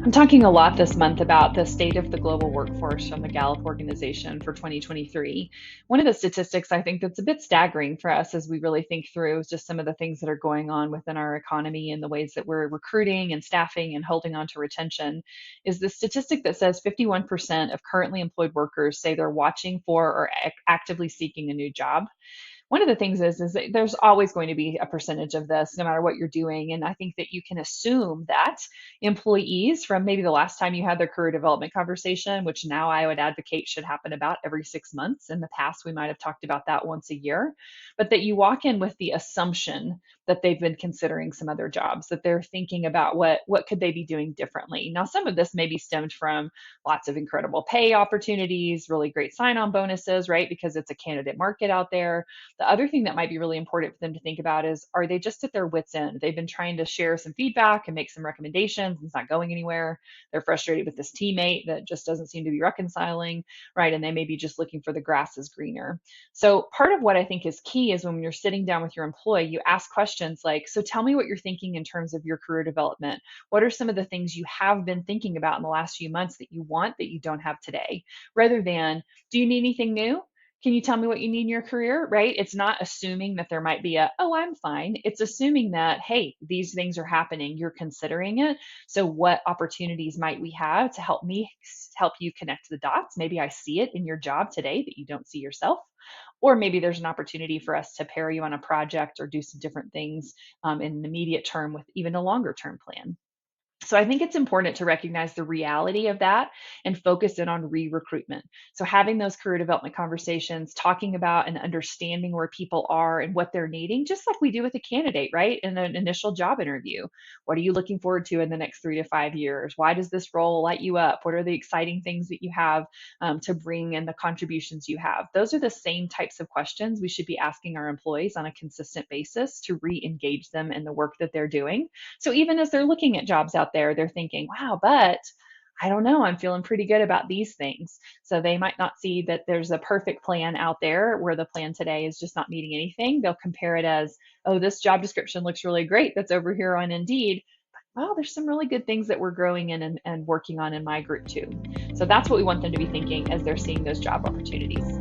I'm talking a lot this month about the state of the global workforce from the Gallup organization for 2023. One of the statistics I think that's a bit staggering for us as we really think through just some of the things that are going on within our economy and the ways that we're recruiting and staffing and holding on to retention is the statistic that says 51% of currently employed workers say they're watching for or actively seeking a new job. One of the things is that there's always going to be a percentage of this no matter what you're doing, and I think that you can assume that employees from maybe the last time you had their career development conversation, which now I would advocate should happen about every 6 months. In the past we might have talked about that once a year, but that you walk in with the assumption that they've been considering some other jobs, that they're thinking about what could they be doing differently. Now some of this may be stemmed from lots of incredible pay opportunities, really great sign-on bonuses, right? Because it's a candidate market out there. The other thing that might be really important for them to think about is, are they just at their wits' end? They've been trying to share some feedback and make some recommendations, and it's not going anywhere. They're frustrated with this teammate that just doesn't seem to be reconciling, right? And they may be just looking for the grass is greener. So part of what I think is key is when you're sitting down with your employee, you ask questions like, so tell me what you're thinking in terms of your career development. What are some of the things you have been thinking about in the last few months that you want that you don't have today? Rather than, do you need anything new? Can you tell me what you need in your career? Right? It's not assuming that there might be a, oh, I'm fine. It's assuming that, hey, these things are happening. You're considering it. So, what opportunities might we have to help you connect the dots? Maybe I see it in your job today that you don't see yourself. Or maybe there's an opportunity for us to pair you on a project or do some different things in an immediate term with even a longer term plan. So I think it's important to recognize the reality of that and focus in on re-recruitment. So having those career development conversations, talking about and understanding where people are and what they're needing, just like we do with a candidate, right? In an initial job interview. What are you looking forward to in the next 3 to 5 years? Why does this role light you up? What are the exciting things that you have to bring and the contributions you have? Those are the same types of questions we should be asking our employees on a consistent basis to re-engage them in the work that they're doing. So even as they're looking at jobs out there, they're thinking, wow, but I don't know, I'm feeling pretty good about these things. So they might not see that there's a perfect plan out there where the plan today is just not meeting anything. They'll compare it as, oh, this job description looks really great. That's over here on Indeed. Well, there's some really good things that we're growing in and working on in my group too. So that's what we want them to be thinking as they're seeing those job opportunities.